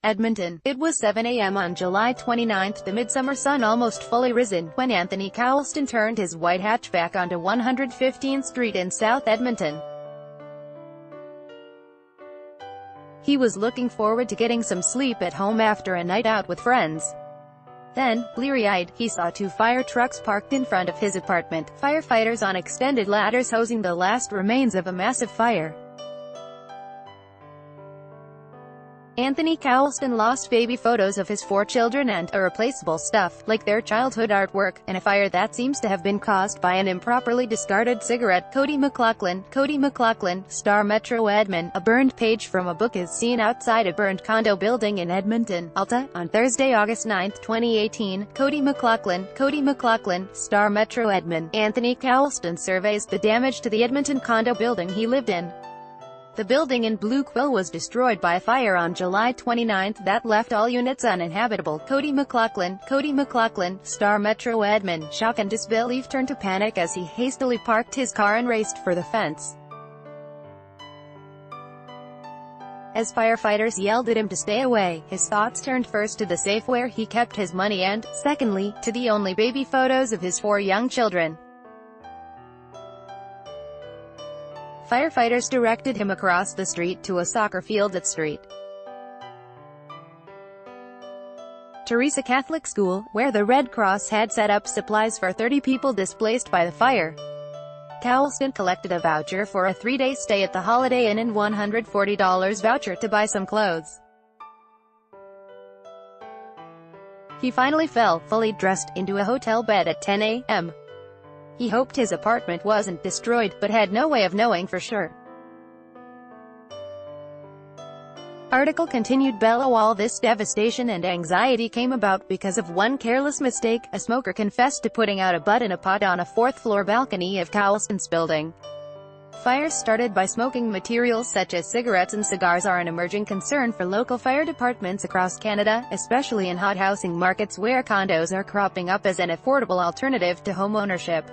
Edmonton. It was 7 a.m. on July 29, the midsummer sun almost fully risen, when Anthony Cowlston turned his white hatchback onto 115th Street in South Edmonton. He was looking forward to getting some sleep at home after a night out with friends. Then, bleary-eyed, he saw two fire trucks parked in front of his apartment, firefighters on extended ladders hosing the last remains of a massive fire. Anthony Cowlston lost baby photos of his 4 children and irreplaceable stuff, like their childhood artwork, in a fire that seems to have been caused by an improperly discarded cigarette. Cody McLaughlin, Star Metro admin. A burned page from a book is seen outside a burned condo building in Edmonton, Alta, on Thursday, August 9, 2018. Cody McLaughlin, Star Metro admin. Anthony Cowlston surveys the damage to the Edmonton condo building he lived in. The building in Blue Quill was destroyed by a fire on July 29 that left all units uninhabitable. Cody McLaughlin, Star Metro admin. Shock and disbelief turned to panic as he hastily parked his car and raced for the fence. As firefighters yelled at him to stay away, his thoughts turned first to the safe where he kept his money and, secondly, to the only baby photos of his 4 young children. Firefighters directed him across the street to a soccer field at St. Teresa Catholic School, where the Red Cross had set up supplies for 30 people displaced by the fire. Cowlston collected a voucher for a 3-day stay at the Holiday Inn and $140 voucher to buy some clothes. He finally fell, fully dressed, into a hotel bed at 10 a.m. He hoped his apartment wasn't destroyed, but had no way of knowing for sure. Article continued. All this devastation and anxiety came about because of one careless mistake. A smoker confessed to putting out a butt in a pot on a 4th-floor balcony of Cowlston's building. Fires started by smoking materials such as cigarettes and cigars are an emerging concern for local fire departments across Canada, especially in hot housing markets where condos are cropping up as an affordable alternative to home ownership.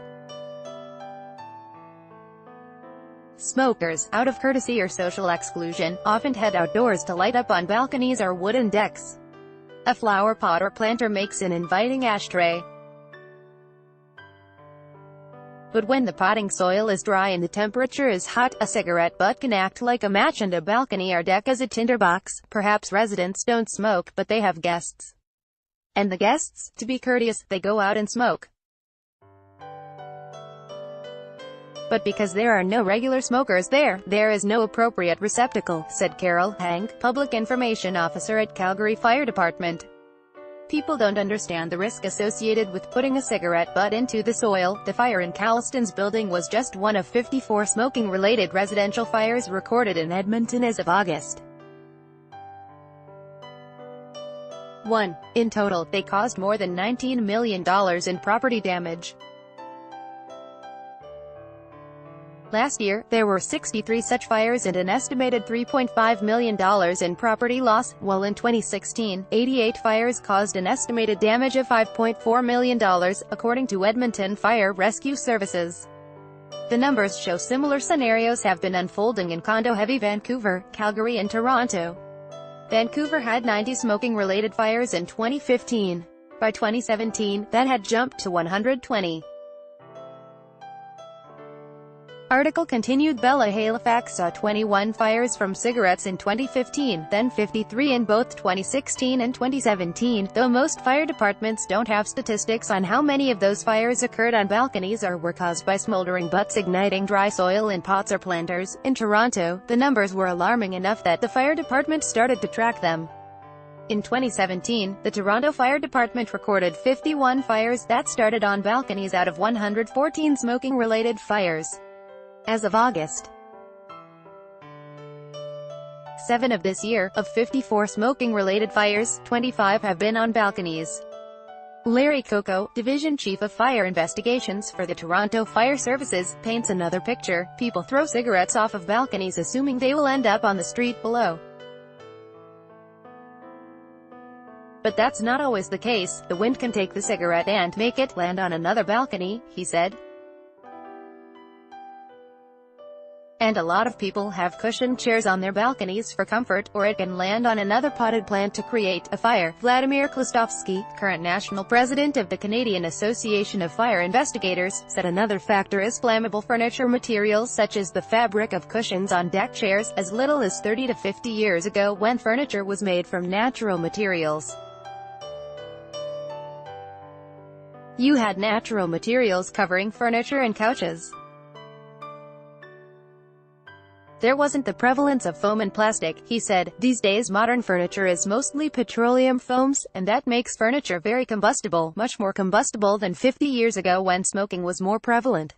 Smokers, out of courtesy or social exclusion, often head outdoors to light up on balconies or wooden decks. A flower pot or planter makes an inviting ashtray. But when the potting soil is dry and the temperature is hot, a cigarette butt can act like a match, and a balcony or deck as a tinderbox. Perhaps residents don't smoke, but they have guests. And the guests, to be courteous, they go out and smoke. But because there are no regular smokers there is no appropriate receptacle, said Carol Hank, Public Information Officer at Calgary Fire Department. People don't understand the risk associated with putting a cigarette butt into the soil. The fire in Cowlston's building was just one of 54 smoking-related residential fires recorded in Edmonton as of August 1. In total, they caused more than $19 million in property damage. Last year, there were 63 such fires and an estimated $3.5 million in property loss, while in 2016, 88 fires caused an estimated damage of $5.4 million, according to Edmonton Fire Rescue Services. The numbers show similar scenarios have been unfolding in Condo-heavy Vancouver, Calgary and Toronto. Vancouver had 90 smoking-related fires in 2015. By 2017, that had jumped to 120. Article continued. Halifax saw 21 fires from cigarettes in 2015, then 53 in both 2016 and 2017, though most fire departments don't have statistics on how many of those fires occurred on balconies or were caused by smoldering butts igniting dry soil in pots or planters. In Toronto, the numbers were alarming enough that the fire department started to track them. In 2017, the Toronto Fire Department recorded 51 fires that started on balconies out of 114 smoking-related fires. As of August 7 of this year, of 54 smoking-related fires, 25 have been on balconies. Larry Coco, Division Chief of Fire Investigations for the Toronto Fire Services, paints another picture. People throw cigarettes off of balconies assuming they will end up on the street below. But that's not always the case. The wind can take the cigarette and make it land on another balcony, he said. And a lot of people have cushioned chairs on their balconies for comfort, or it can land on another potted plant to create a fire. Vladimir Klostovsky, current national president of the Canadian Association of Fire Investigators, said another factor is flammable furniture materials such as the fabric of cushions on deck chairs, as little as 30 to 50 years ago when furniture was made from natural materials. You had natural materials covering furniture and couches. There wasn't the prevalence of foam and plastic, he said. These days modern furniture is mostly petroleum foams, and that makes furniture very combustible, much more combustible than 50 years ago when smoking was more prevalent.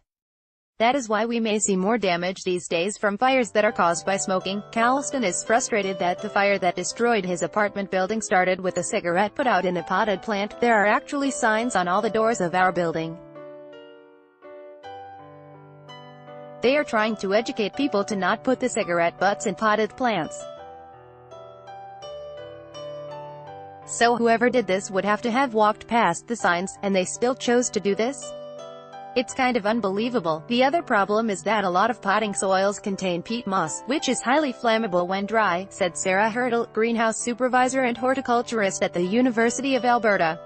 That is why we may see more damage these days from fires that are caused by smoking. Carlston is frustrated that the fire that destroyed his apartment building started with a cigarette put out in a potted plant. There are actually signs on all the doors of our building. They are trying to educate people to not put the cigarette butts in potted plants. So whoever did this would have to have walked past the signs, and they still chose to do this? It's kind of unbelievable. The other problem is that a lot of potting soils contain peat moss, which is highly flammable when dry, said Sarah Hurdle, greenhouse supervisor and horticulturist at the University of Alberta.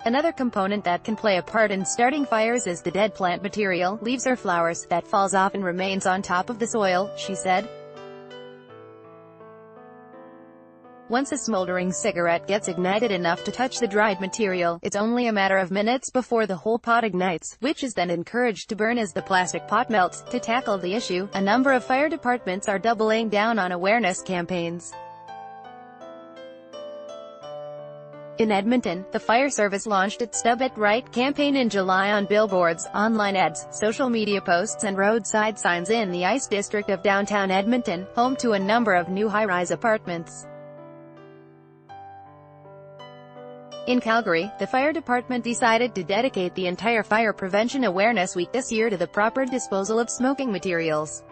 Another component that can play a part in starting fires is the dead plant material, leaves or flowers, that falls off and remains on top of the soil, she said. Once a smoldering cigarette gets ignited enough to touch the dried material, it's only a matter of minutes before the whole pot ignites, which is then encouraged to burn as the plastic pot melts. To tackle the issue, a number of fire departments are doubling down on awareness campaigns. In Edmonton, the fire service launched its Stub It Right campaign in July on billboards, online ads, social media posts and roadside signs in the Ice District of downtown Edmonton, home to a number of new high-rise apartments. In Calgary, the fire department decided to dedicate the entire Fire Prevention Awareness Week this year to the proper disposal of smoking materials.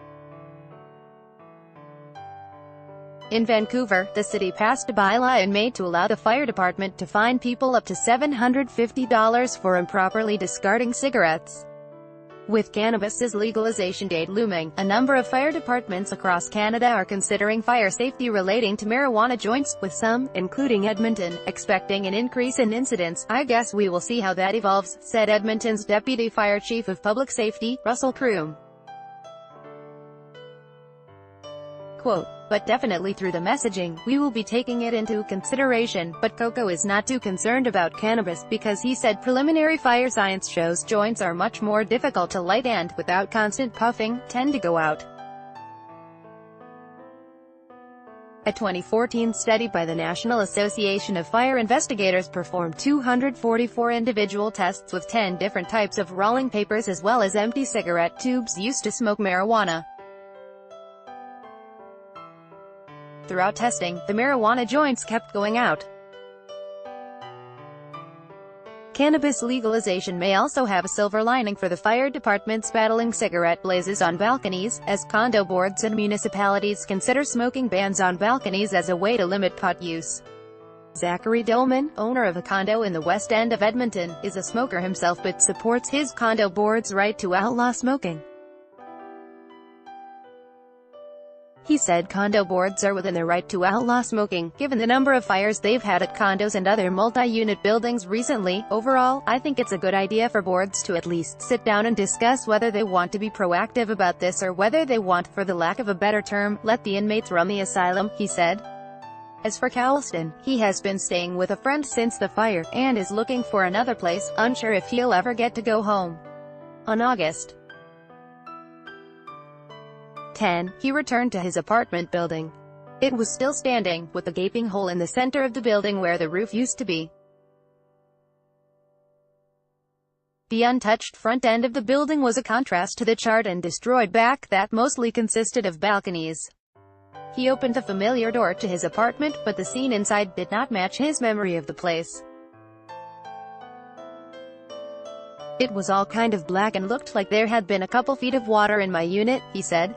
In Vancouver, the city passed a bylaw in May to allow the fire department to fine people up to $750 for improperly discarding cigarettes. With cannabis's legalization date looming, a number of fire departments across Canada are considering fire safety relating to marijuana joints, with some, including Edmonton, expecting an increase in incidents. I guess we will see how that evolves, said Edmonton's Deputy Fire Chief of Public Safety, Russell Kroom. Quote, but definitely through the messaging, we will be taking it into consideration. But Coco is not too concerned about cannabis, because he said preliminary fire science shows joints are much more difficult to light and, without constant puffing, tend to go out. A 2014 study by the National Association of Fire Investigators performed 244 individual tests with 10 different types of rolling papers as well as empty cigarette tubes used to smoke marijuana. Throughout testing, the marijuana joints kept going out. Cannabis legalization may also have a silver lining for the fire departments battling cigarette blazes on balconies, as condo boards and municipalities consider smoking bans on balconies as a way to limit pot use. Zachary Dolman, owner of a condo in the West End of Edmonton, is a smoker himself but supports his condo board's right to outlaw smoking. He said condo boards are within their right to outlaw smoking, given the number of fires they've had at condos and other multi-unit buildings recently. Overall, I think it's a good idea for boards to at least sit down and discuss whether they want to be proactive about this or whether they want, for the lack of a better term, let the inmates run the asylum, he said. As for Carlston, he has been staying with a friend since the fire, and is looking for another place, unsure if he'll ever get to go home. On August 10, he returned to his apartment building. It was still standing, with a gaping hole in the center of the building where the roof used to be. The untouched front end of the building was a contrast to the charred and destroyed back that mostly consisted of balconies. He opened the familiar door to his apartment, but the scene inside did not match his memory of the place. It was all kind of black and looked like there had been a couple feet of water in my unit, he said.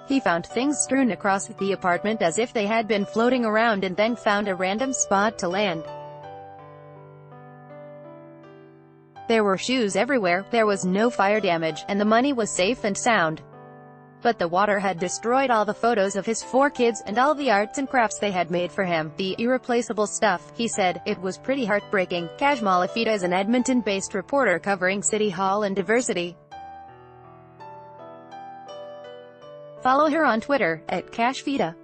He found things strewn across the apartment as if they had been floating around and then found a random spot to land. There were shoes everywhere, there was no fire damage, and the money was safe and sound. But the water had destroyed all the photos of his 4 kids, and all the arts and crafts they had made for him, the irreplaceable stuff, he said. It was pretty heartbreaking. Kashmala Fida is an Edmonton-based reporter covering City Hall and diversity. Follow her on Twitter, @KashFida.